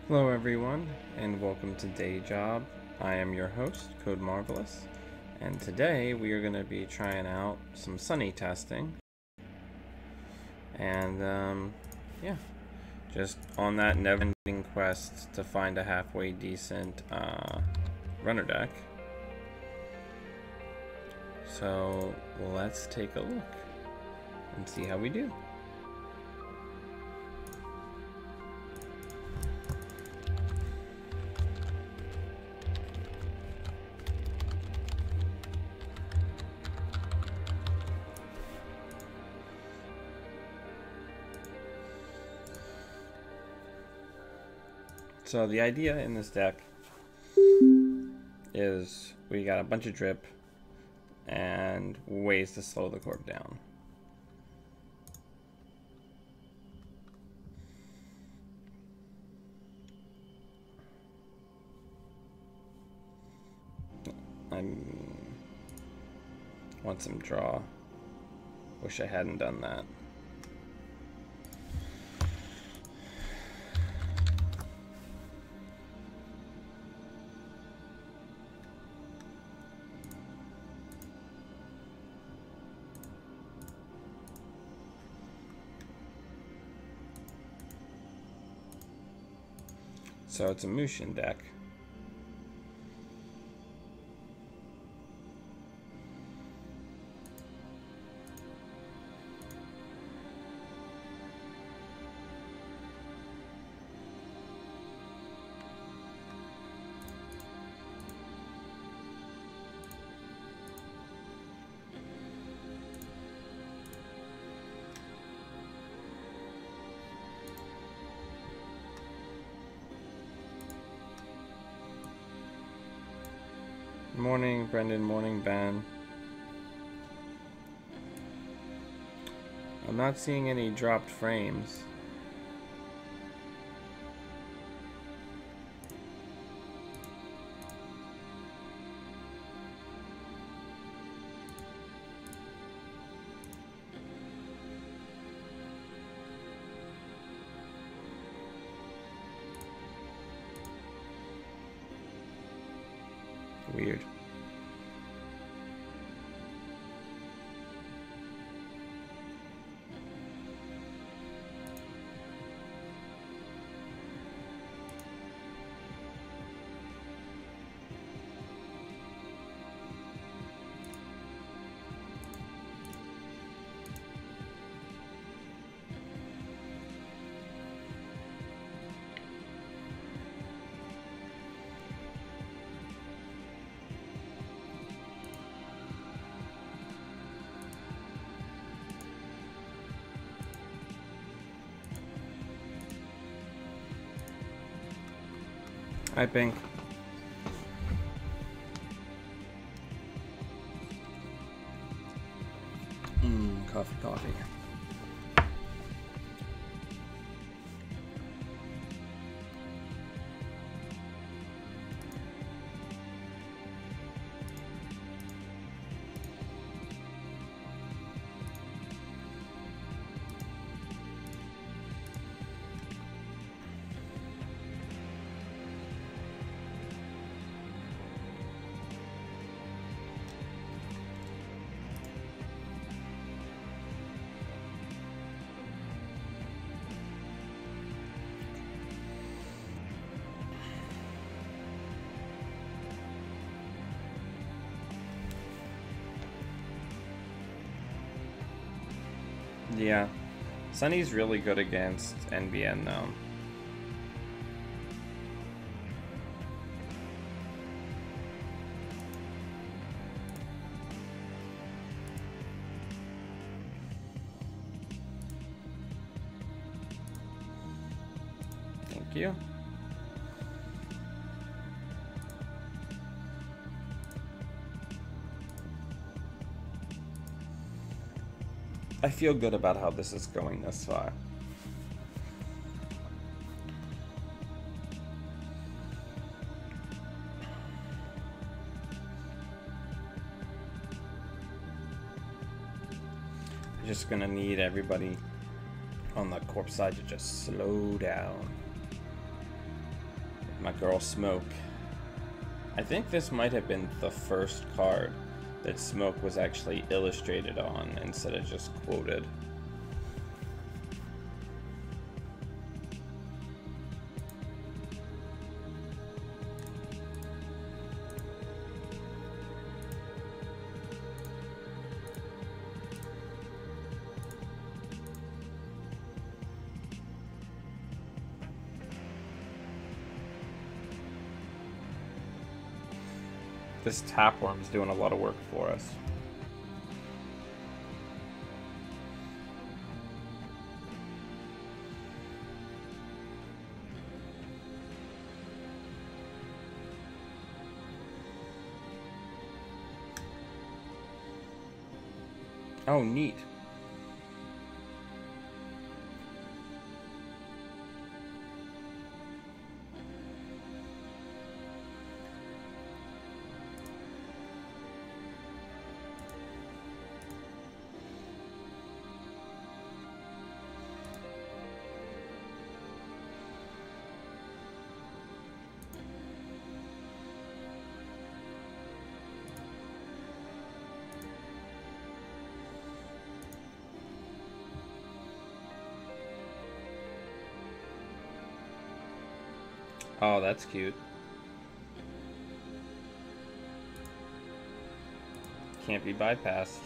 Hello everyone, and welcome to Day Job. I am your host, Code Marvelous, and today we are going to be trying out some Sunny testing. And yeah, just on that never-ending quest to find a halfway decent runner deck. So let's take a look and see how we do. So the idea in this deck is we got a bunch of drip and ways to slow the corp down. I want some draw. Wish I hadn't done that. So it's a Mushin deck. Morning, Brendan. Morning, Ben. I'm not seeing any dropped frames. Weird. Hi, Pink. Coffee. Yeah, Sunny's really good against NBN though. Thank you. I feel good about how this is going thus far. I'm just gonna need everybody on the corpse side to just slow down. My girl Smoke. I think this might have been the first card that Smoke was actually illustrated on instead of just quoted. This tapeworm's doing a lot of work for us. Oh, neat. Oh, that's cute. Can't be bypassed.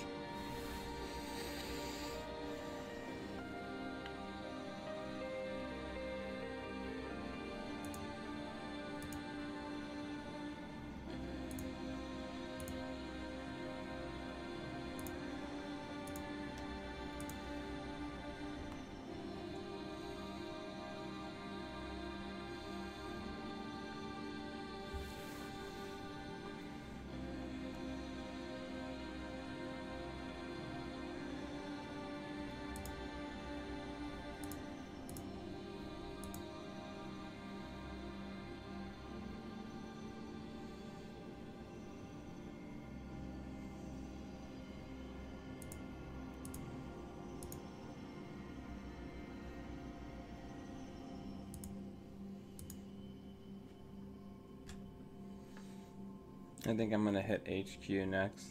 I think I'm gonna hit HQ next.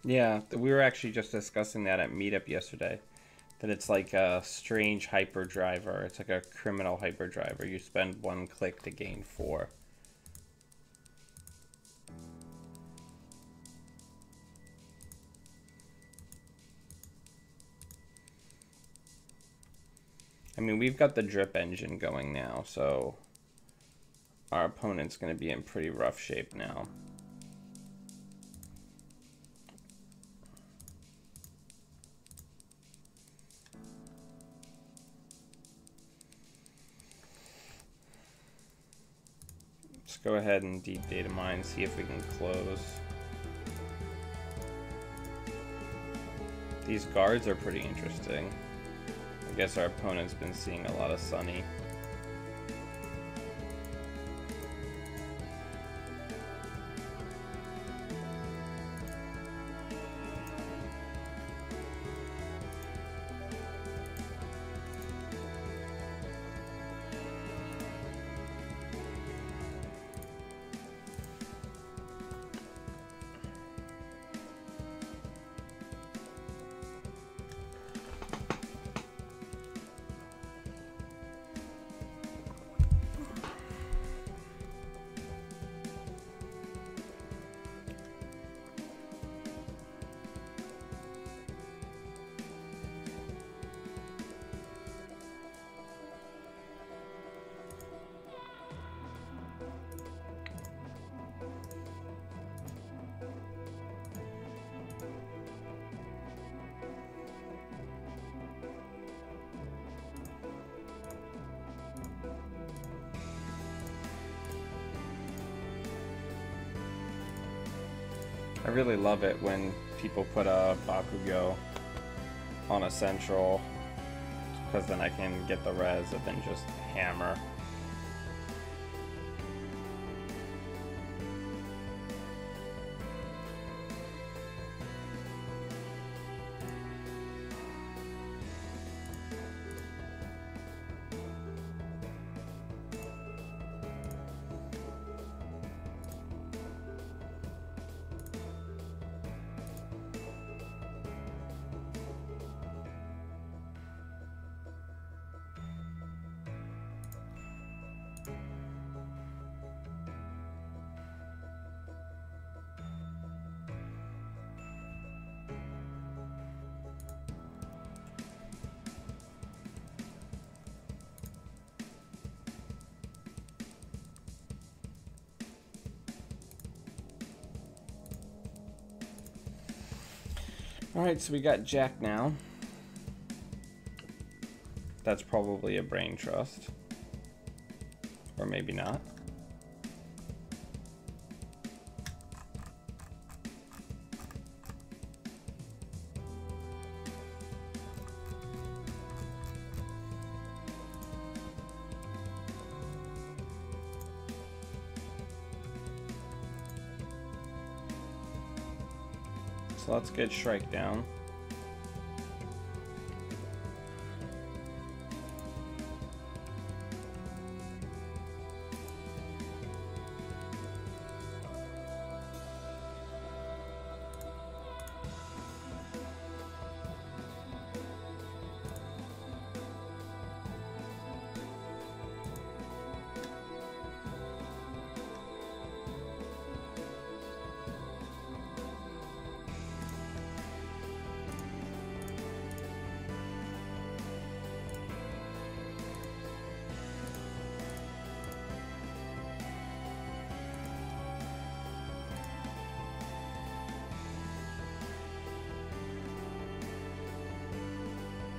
Yeah, we were actually just discussing that at Meetup yesterday. That it's like a strange hyperdriver. It's like a criminal hyperdriver. You spend 1 click to gain 4. I mean, we've got the drip engine going now, so our opponent's going to be in pretty rough shape now. Let's go ahead and deep data mine, see if we can close. These guards are pretty interesting. I guess our opponent's been seeing a lot of Sunny. I really love it when people put a Bakugo on a central, because then I can get the res and then just hammer. Alright, so we got Jack now. That's probably a brain trust. Or maybe not. So let's get Shrike down.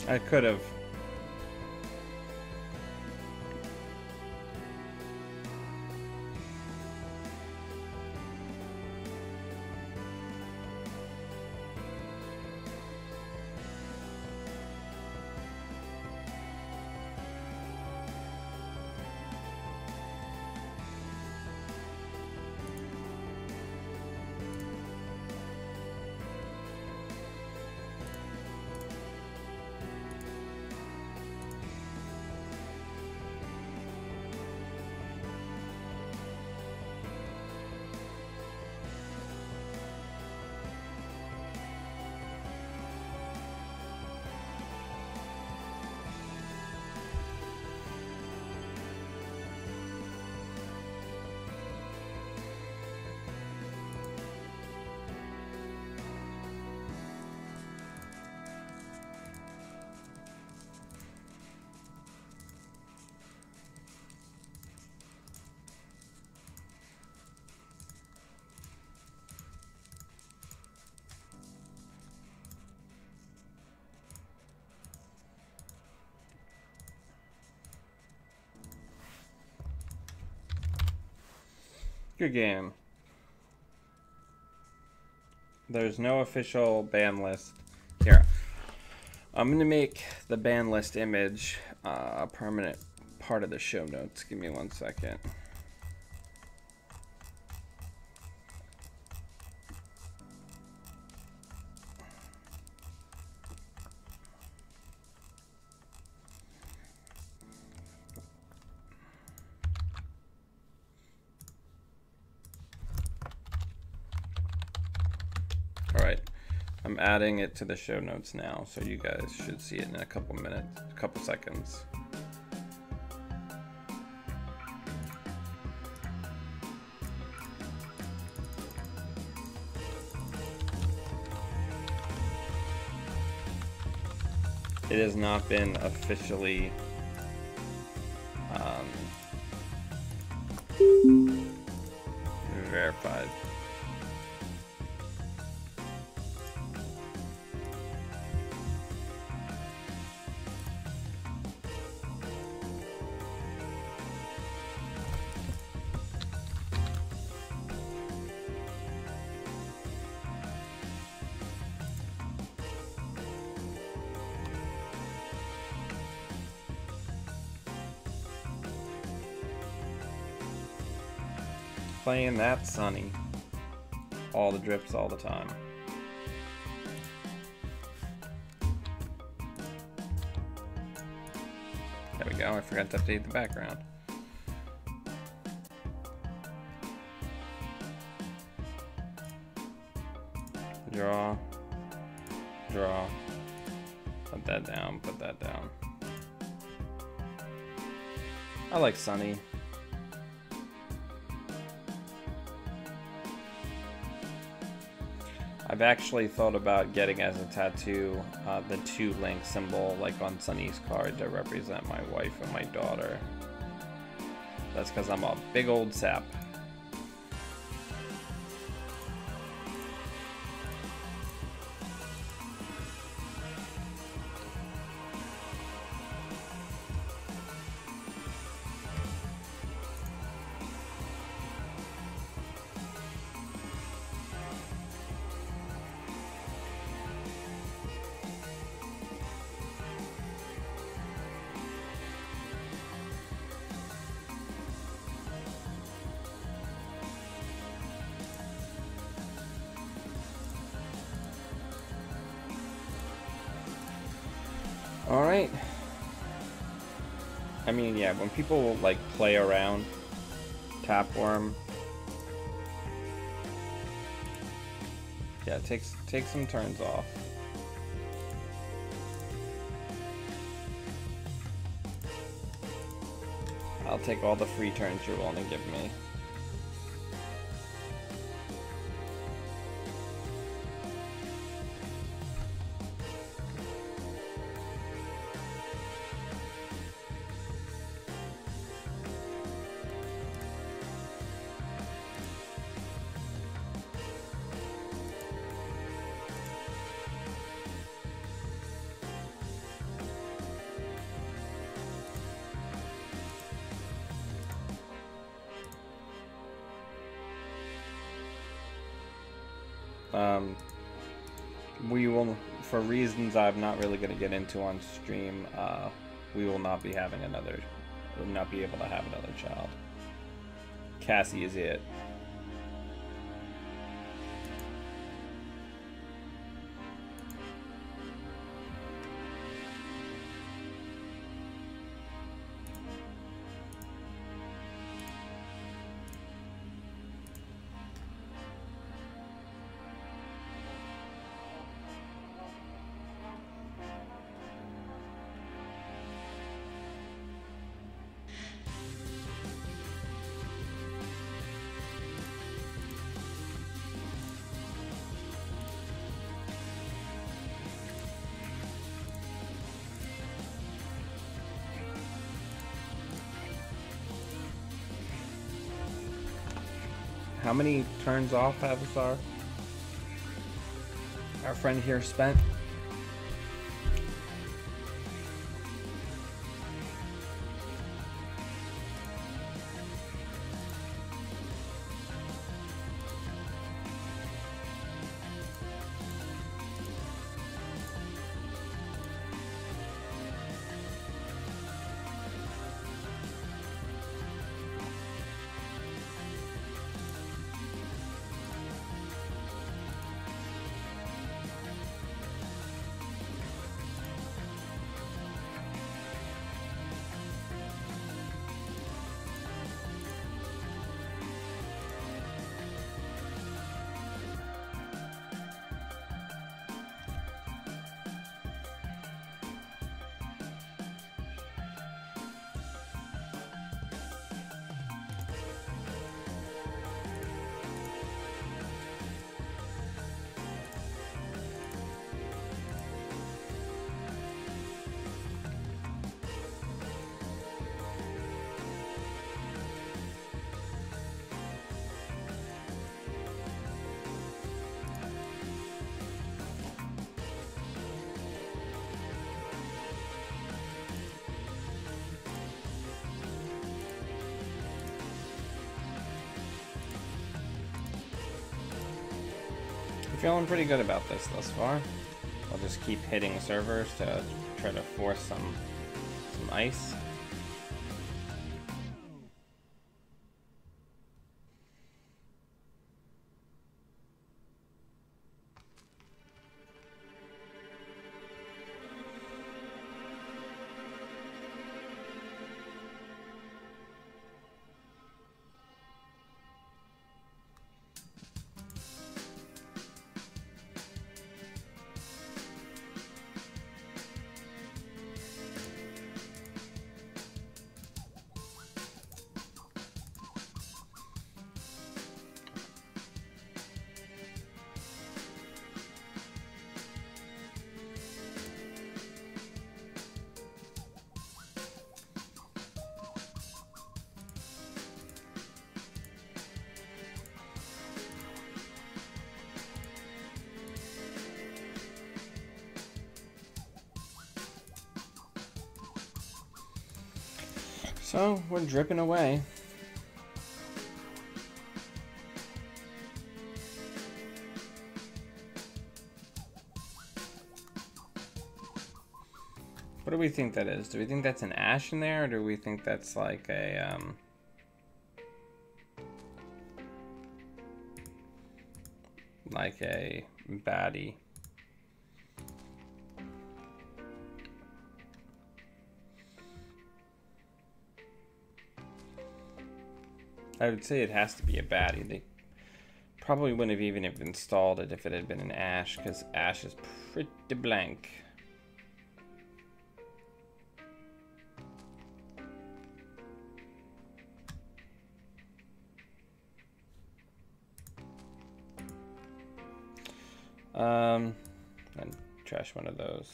I could have. Good game. There's no official ban list. Here, I'm going to make the ban list image a permanent part of the show notes. Give me 1 second. Alright, I'm adding it to the show notes now, so you guys should see it in a couple minutes, a couple seconds. It has not been officially verified. playing that sunny. All the drips all the time. There we go, I forgot to update the background. Draw. Draw. Put that down, put that down. I like sunny. I've actually thought about getting as a tattoo the 2 link symbol like on Sunny's card to represent my wife and my daughter. That's because I'm a big old sap. Alright. I mean, yeah, when people like play around, tapeworm. Yeah, take some turns off. I'll take all the free turns you're willing to give me. We will, for reasons I'm not really going to get into on stream, we will not be having another, will not be able to have another child. Cassie is it. How many turns off has our friend here spent? Feeling pretty good about this thus far. I'll just keep hitting servers to try to force some ice. So we're dripping away. What do we think that is? Do we think that's an ash in there, or do we think that's like a baddie? I would say it has to be a baddie. They probably wouldn't have even have installed it if it had been an ash, because ash is pretty blank. And trash one of those.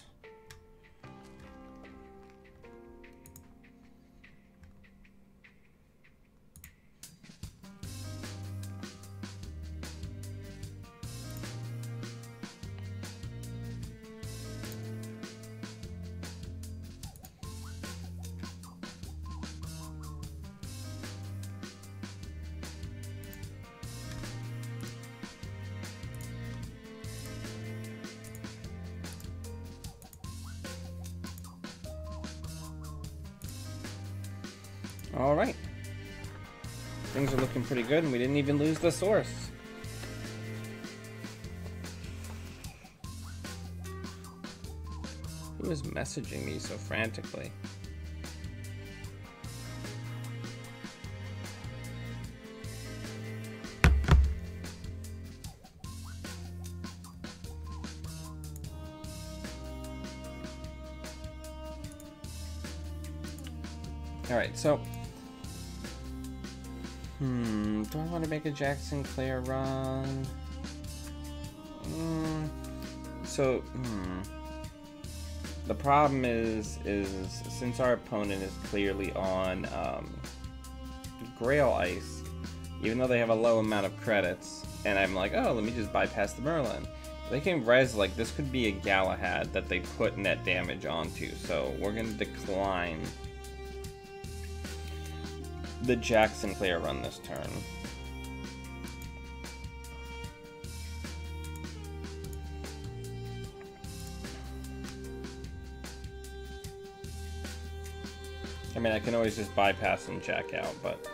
All right. Things are looking pretty good, and we didn't even lose the source. Who is messaging me so frantically? All right, so do I want to make a Jack Sinclair run? The problem is since our opponent is clearly on Grail Ice, even though they have a low amount of credits, and I'm like, oh, let me just bypass the Merlin. They can res, like, this could be a Galahad that they put net damage onto, so we're going to decline the Jack Sinclair run this turn. I mean, I can always just bypass and jack out, but...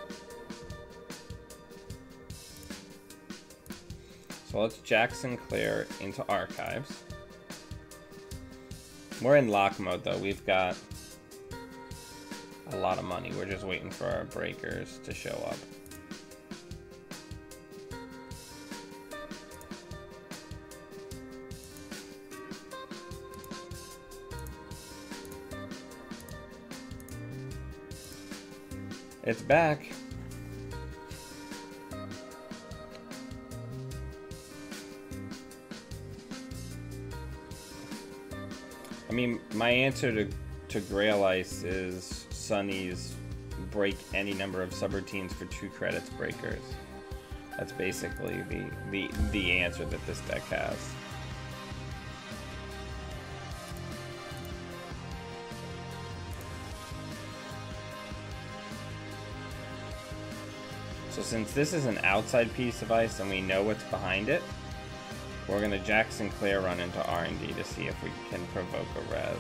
So let's Jack Sinclair into Archives. We're in lock mode, though. We've got a lot of money. We're just waiting for our breakers to show up. It's back. I mean, my answer to Grail Ice is Sunny's break any number of subroutines for 2 credits breakers. That's basically the answer that this deck has. So since this is an outside piece of ice and we know what's behind it, we're going to Jack Sinclair run into R&D to see if we can provoke a res.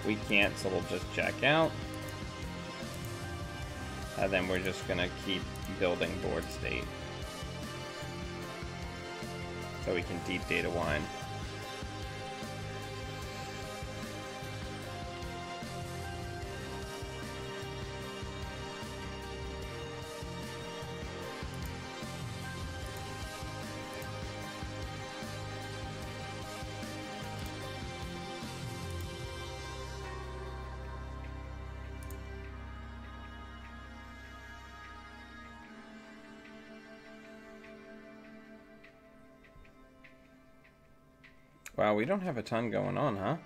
We can't, so we'll just jack out. And then we're just going to keep building board state. So we can deep data wine. Wow, we don't have a ton going on, huh?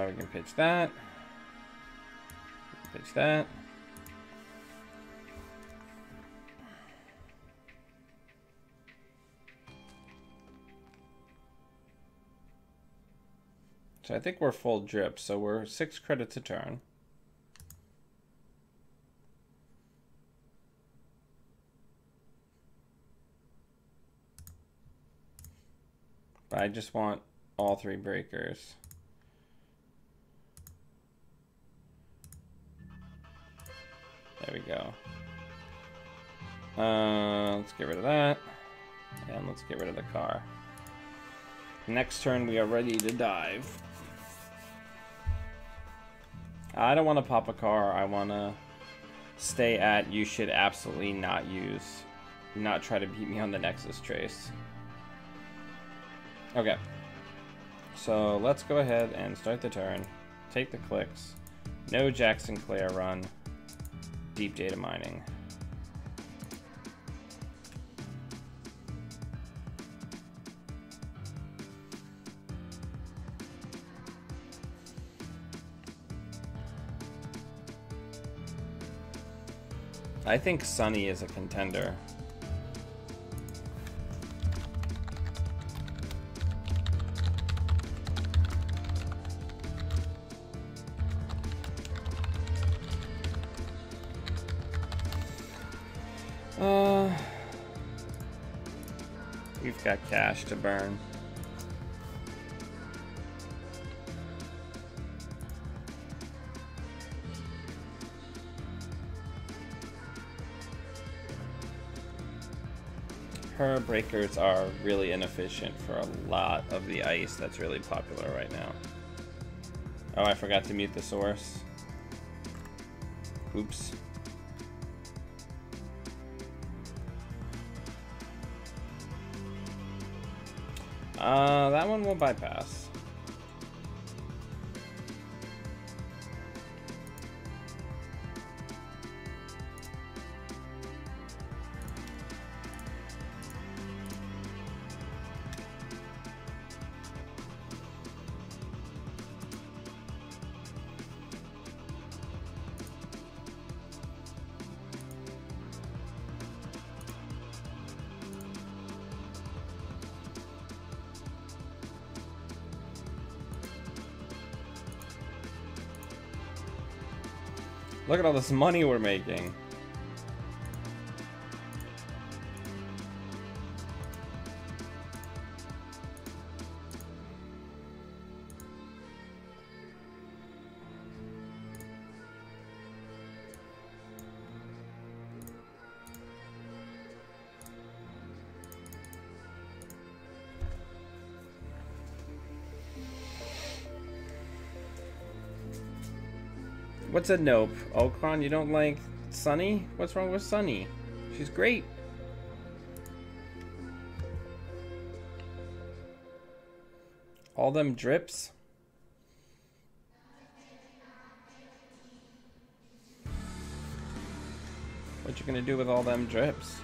We can pitch that. Pitch that. So I think we're full drip, so we're 6 credits a turn. But I just want all 3 breakers. There we go. Let's get rid of that. And let's get rid of the car. Next turn, we are ready to dive. I don't want to pop a car. I want to stay at you should absolutely not use. Not try to beat me on the Nexus trace. Okay. So let's go ahead and start the turn. Take the clicks. No Jack Sinclair run. Deep data mining. I think Sunny is a contender. We've got cash to burn. Her breakers are really inefficient for a lot of the ice that's really popular right now. Oh, I forgot to mute the source. Oops. That one will bypass. Look at all this money we're making. What's a nope? Okron, you don't like Sunny? What's wrong with Sunny? She's great. All them drips? What you gonna do with all them drips?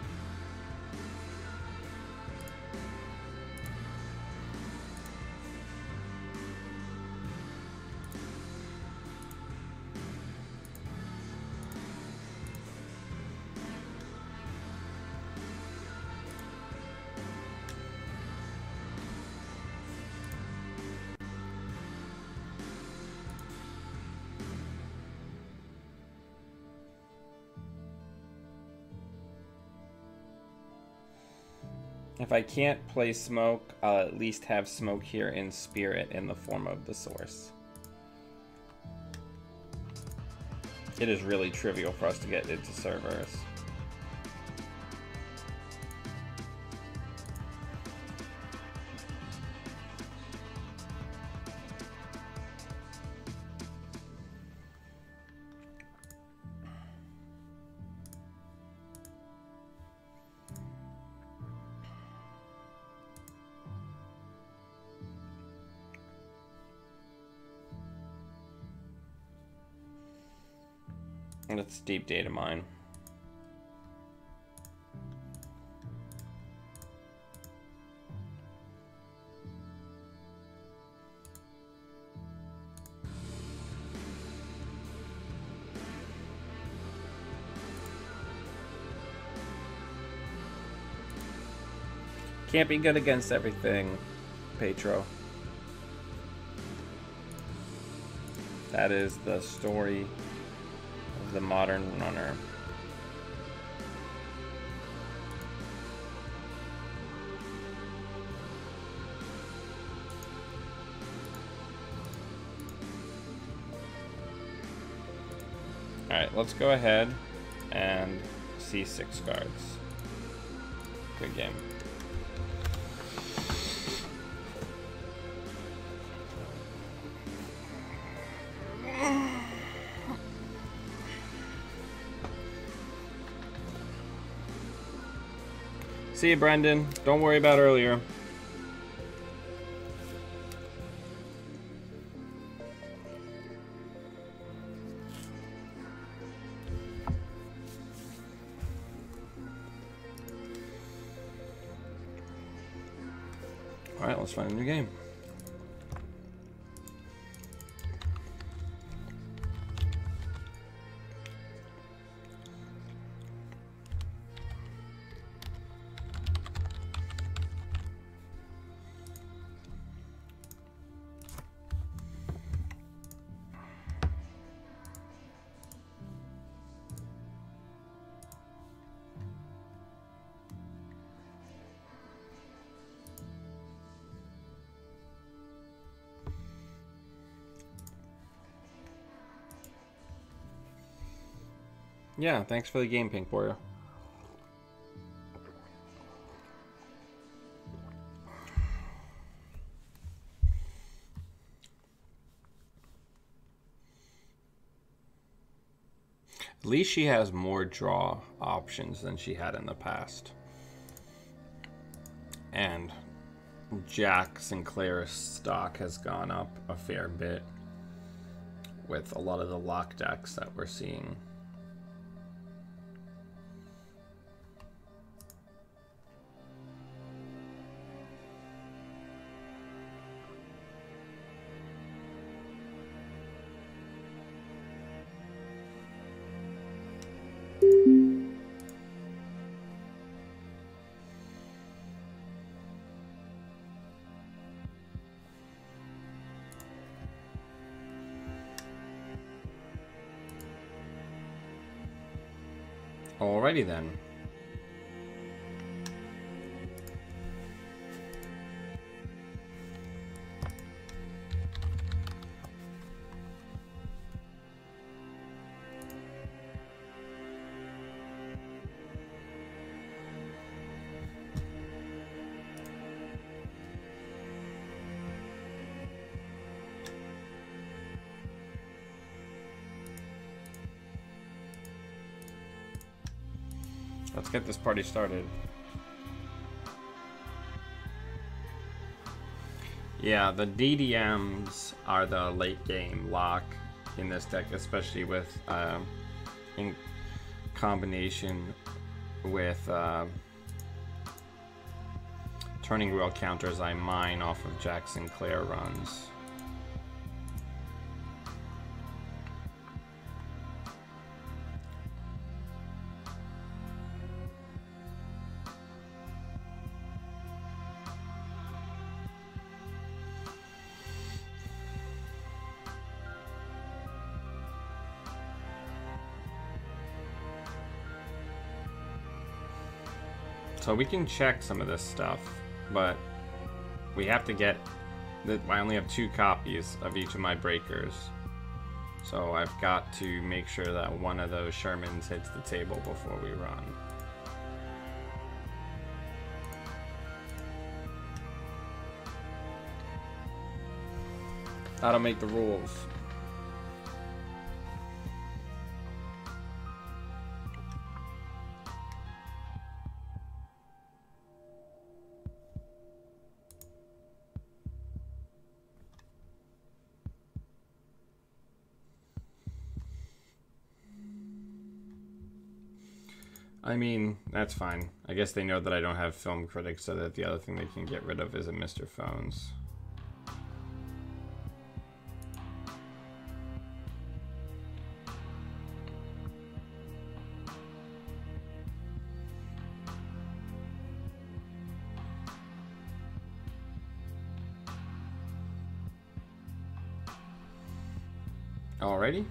If I can't play smoke, I'll at least have smoke here in spirit in the form of the source. It is really trivial for us to get into servers. Let's deep data mine. Can't be good against everything, Patron. That is the story of the modern runner. Alright, let's go ahead and see 6 cards. Good game. See you, Brendan. Don't worry about earlier. All right, let's find a new game. Yeah, thanks for the game, Pink Warrior. At least she has more draw options than she had in the past. And Jack Sinclair's stock has gone up a fair bit with a lot of the lock decks that we're seeing. Alrighty then. Let's get this party started. Yeah, the DDMs are the late game lock in this deck, especially with in combination with turning wheel counters I mine off of Jack Sinclair runs. So we can check some of this stuff, but we have to get that. I only have 2 copies of each of my breakers, so I've got to make sure that one of those Shermans hits the table before we run. How to make the rules. I mean, that's fine. I guess they know that I don't have film critics, so that the other thing they can get rid of is a Mr. Phones. Alrighty.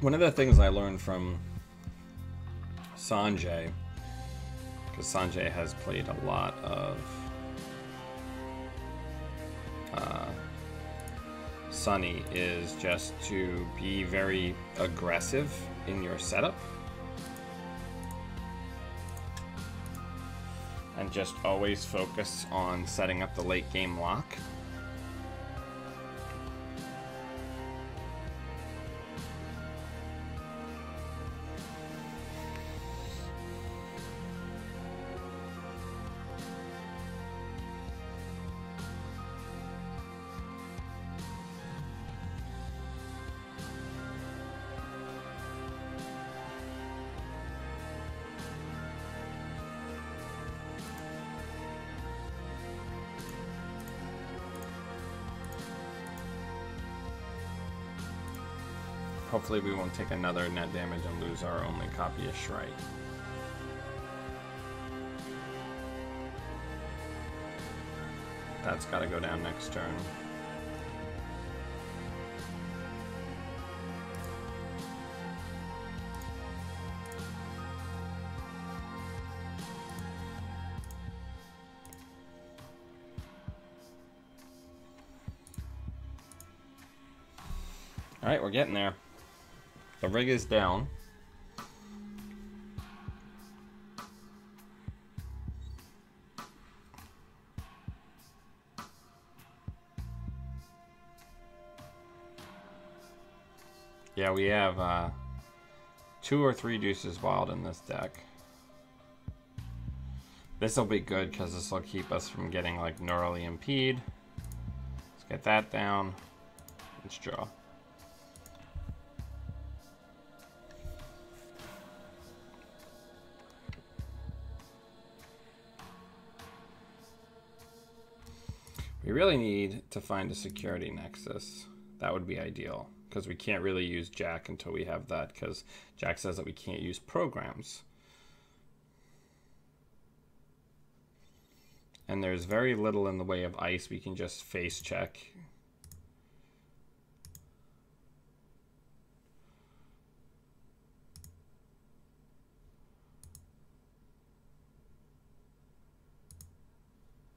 One of the things I learned from Sanjay, because Sanjay has played a lot of Sunny, is just to be very aggressive in your setup and just always focus on setting up the late game lock. Hopefully we won't take another net damage and lose our only copy of Shrike. That's got to go down next turn. All right, we're getting there. The rig is down. Yeah, we have 2 or 3 deuces wild in this deck. This will be good because this will keep us from getting like neurally impede. Let's get that down. Let's draw. We really need to find a security nexus. That would be ideal, because we can't really use Jack until we have that, because Jack says that we can't use programs. And there's very little in the way of ice we can just face check.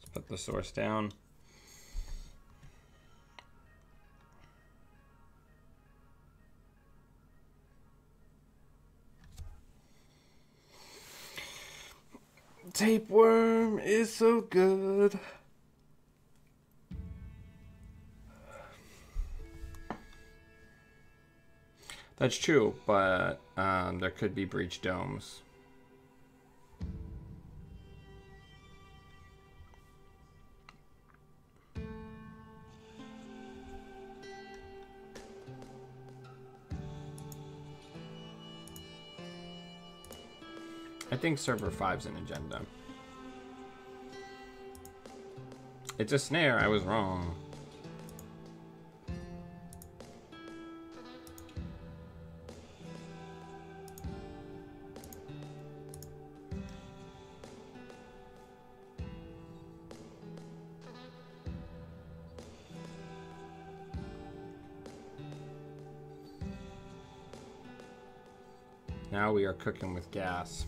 Let's put the source down. Tapeworm is so good. That's true, but there could be breach domes. I think server 5's an agenda. It's a snare, I was wrong. Now we are cooking with gas.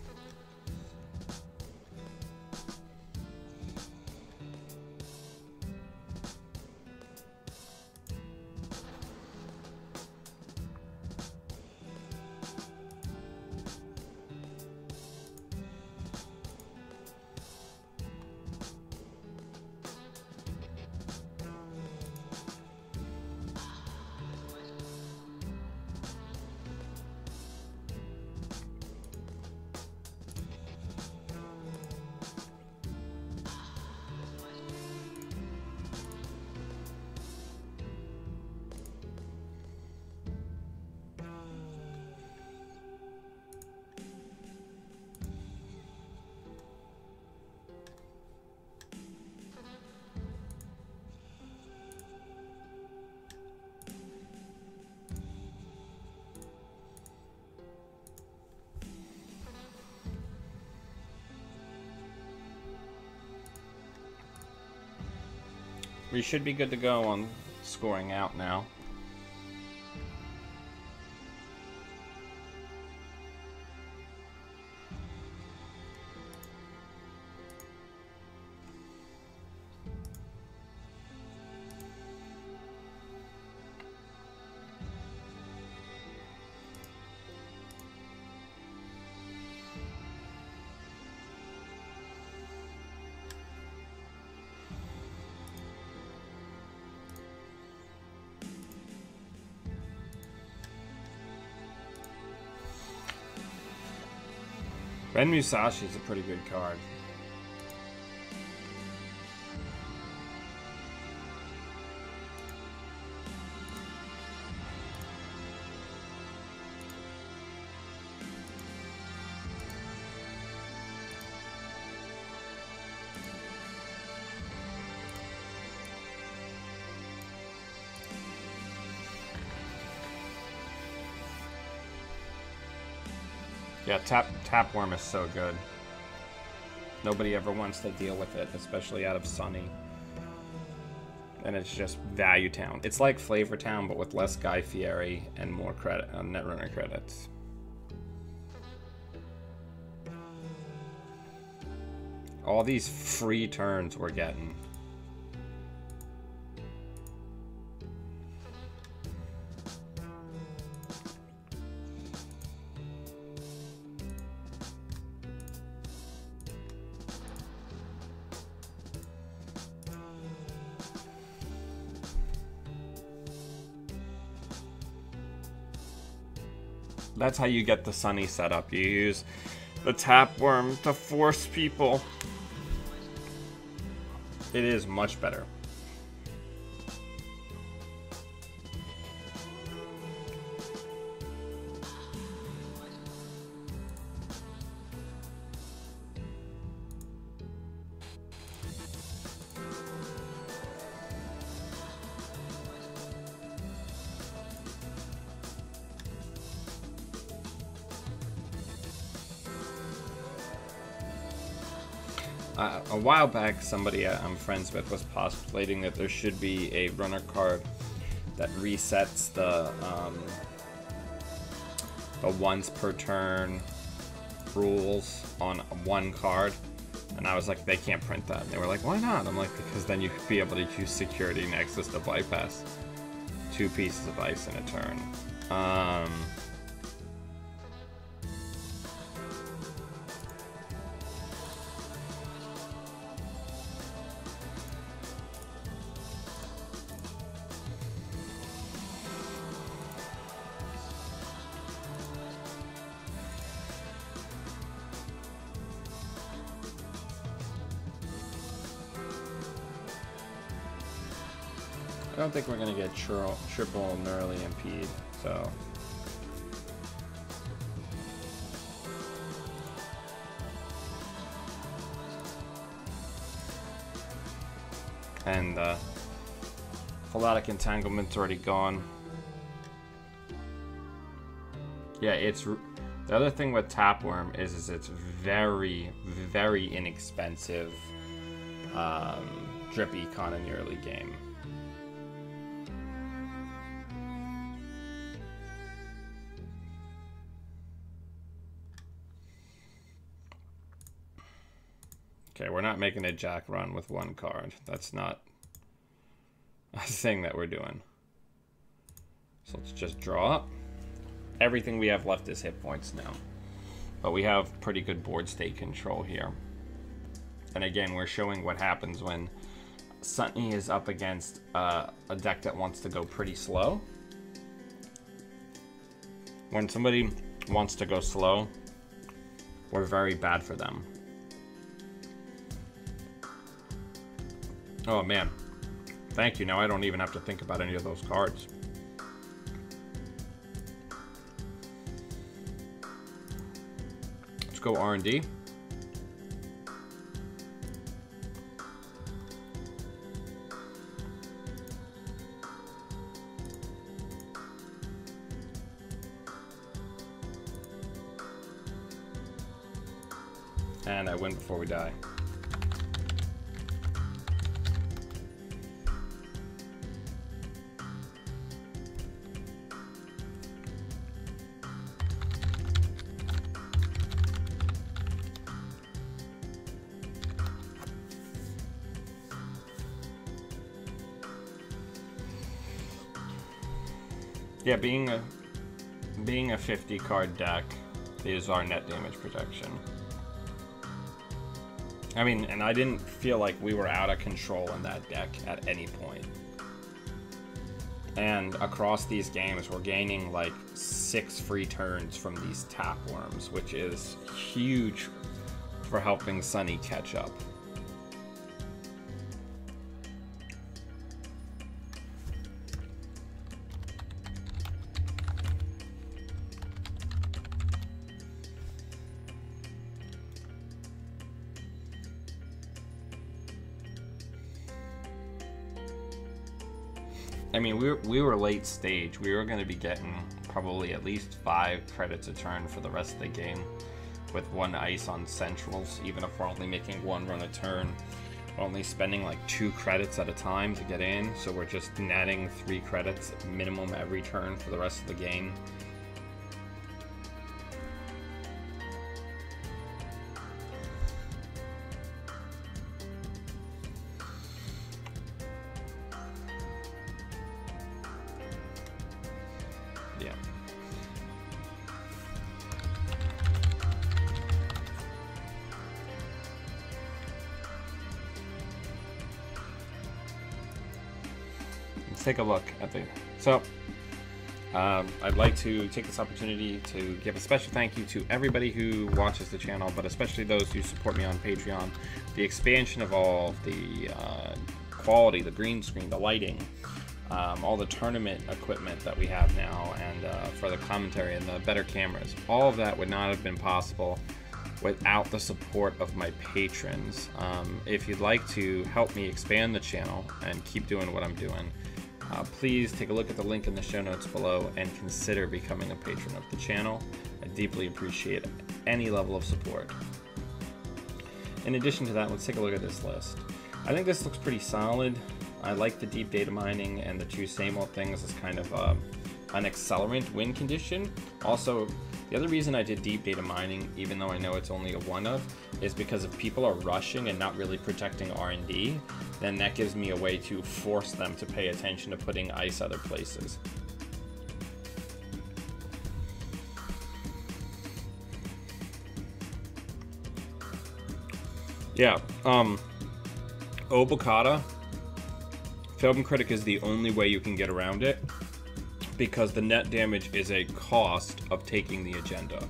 We should be good to go on scoring out now. Ben Musashi's a pretty good card. Yeah, Tapworm is so good. Nobody ever wants to deal with it, especially out of Sunny. And it's just Value Town. It's like Flavor Town, but with less Guy Fieri and more credit, Netrunner credits. All these free turns we're getting. That's how you get the Sunny setup. You use the Tapworm to force people. It is much better. A while back, somebody I'm friends with was postulating that there should be a runner card that resets the once per turn rules on one card, and I was like, they can't print that. And they were like, why not? I'm like, because then you could be able to use Security Nexus to bypass 2 pieces of ice in a turn. I don't think we're going to get triple Nearly Impede, so... And, Philotic Entanglement's already gone. Yeah, it's... The other thing with Tapworm is it's very, very inexpensive, drip econ in the early game. Okay, we're not making a Jack run with one card. That's not a thing that we're doing. So let's just draw up. Everything we have left is hit points now. But we have pretty good board state control here. And again, we're showing what happens when Sunny is up against a deck that wants to go pretty slow. When somebody wants to go slow, we're very bad for them. Oh man, thank you. Now I don't even have to think about any of those cards. Let's go R&D. And I win before we die. Yeah, being a 50 card deck is our net damage protection. I mean, and I didn't feel like we were out of control in that deck at any point. And across these games, we're gaining like 6 free turns from these tapeworms, which is huge for helping Sunny catch up. I mean, we were late stage. We were going to be getting probably at least 5 credits a turn for the rest of the game, with 1 ice on centrals. Even if we're only making 1 run a turn, we're only spending like 2 credits at a time to get in, so we're just netting 3 credits minimum every turn for the rest of the game. Yeah. Let's take a look at the... So, I'd like to take this opportunity to give a special thank you to everybody who watches the channel, but especially those who support me on Patreon. The expansion of all the quality, the green screen, the lighting, all the tournament equipment that we have now, and for the commentary and the better cameras. All of that would not have been possible without the support of my patrons. If you'd like to help me expand the channel and keep doing what I'm doing, please take a look at the link in the show notes below and consider becoming a patron of the channel. I deeply appreciate any level of support. In addition to that, let's take a look at this list. I think this looks pretty solid. I like the deep data mining and the 2 same old things as kind of an accelerant win condition. Also, the other reason I did deep data mining, even though I know it's only a 1-of, is because if people are rushing and not really protecting R&D, then that gives me a way to force them to pay attention to putting ice other places. Yeah, Obokata, Film Critic is the only way you can get around it, because the net damage is a cost of taking the agenda.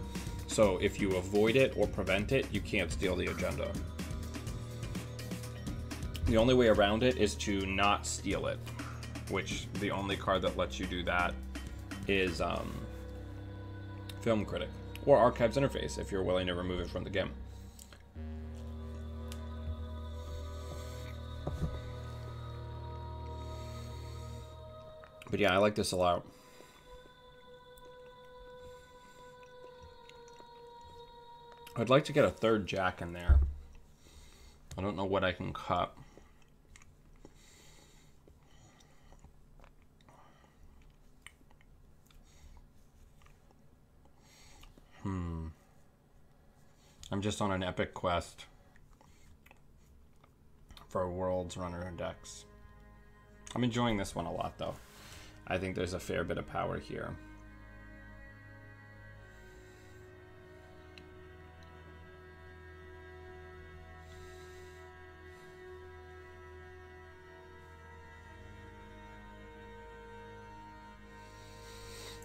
So if you avoid it or prevent it, you can't steal the agenda. The only way around it is to not steal it, which the only card that lets you do that is Film Critic, or Archives Interface if you're willing to remove it from the game. But yeah, I like this a lot. I'd like to get a 3rd Jack in there. I don't know what I can cut. I'm just on an epic quest for World's Runner decks. I'm enjoying this one a lot, though. I think there's a fair bit of power here.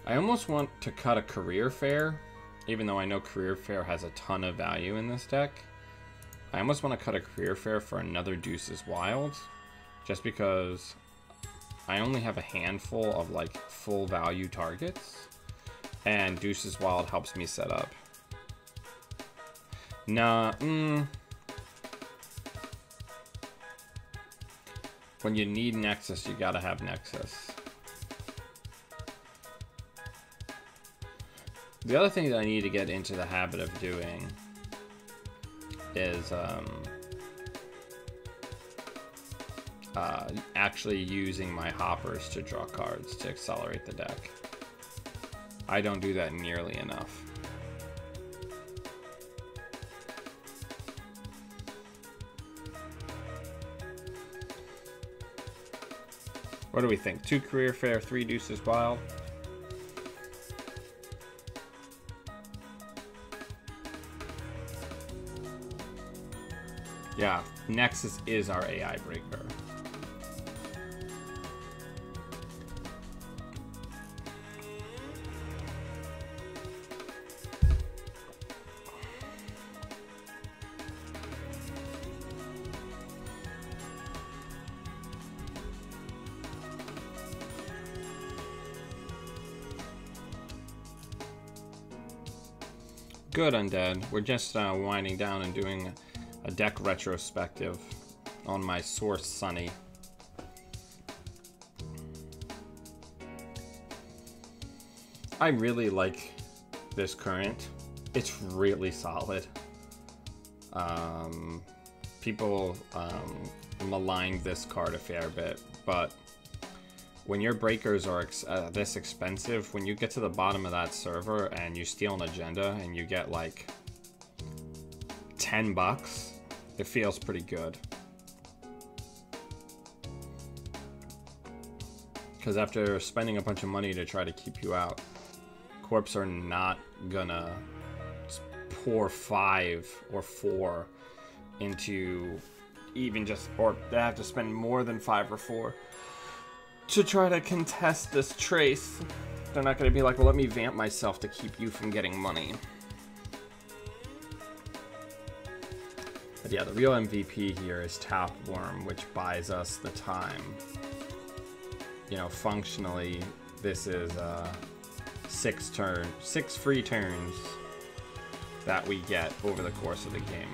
I almost want to cut a Career Fair, even though I know Career Fair has a ton of value in this deck. I almost want to cut a Career Fair for another Deuces Wild, just because I only have a handful of like full value targets, and Deuces Wild helps me set up. Nah, when you need Nexus, you gotta have Nexus. The other thing that I need to get into the habit of doing is actually using my hoppers to draw cards to accelerate the deck. I don't do that nearly enough. What do we think? 2 Career Fair, 3 Deuces Wild? Yeah, Nexus is our AI breaker. Good, Undead. We're just winding down and doing a deck retrospective on my source, Sunny. I really like this current. It's really solid. People maligned this card a fair bit, but when your breakers are this expensive, when you get to the bottom of that server and you steal an agenda and you get like $10, it feels pretty good. Because after spending a bunch of money to try to keep you out, corps are not gonna pour 5 or 4 into even just, or they have to spend more than 5 or 4 to try to contest this trace. They're not going to be like, well, let me vamp myself to keep you from getting money. But yeah, the real MVP here is Tapworm, which buys us the time. You know, functionally, this is 6 free turns that we get over the course of the game.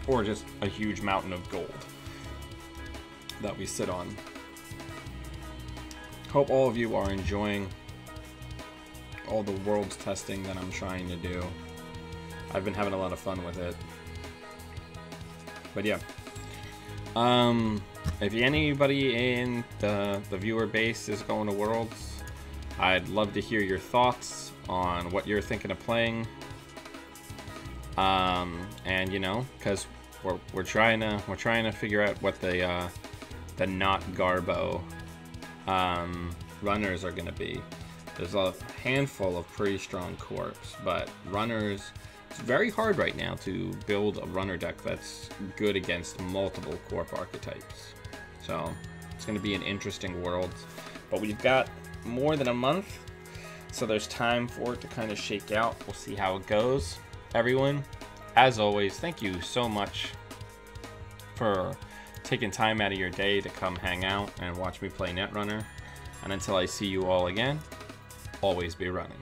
Or just a huge mountain of gold that we sit on. Hope all of you are enjoying all the world's testing that I'm trying to do. I've been having a lot of fun with it. But yeah. If anybody in the viewer base is going to Worlds, I'd love to hear your thoughts on what you're thinking of playing. And you know, because we're trying to figure out what the not Garbo runners are gonna be. There's a handful of pretty strong corps, but runners, it's very hard right now to build a runner deck that's good against multiple corp archetypes. So it's gonna be an interesting world, but we've got more than a month, so there's time for it to kind of shake out. We'll see how it goes. Everyone, as always, thank you so much for taking time out of your day to come hang out and watch me play Netrunner. And until I see you all again, always be running.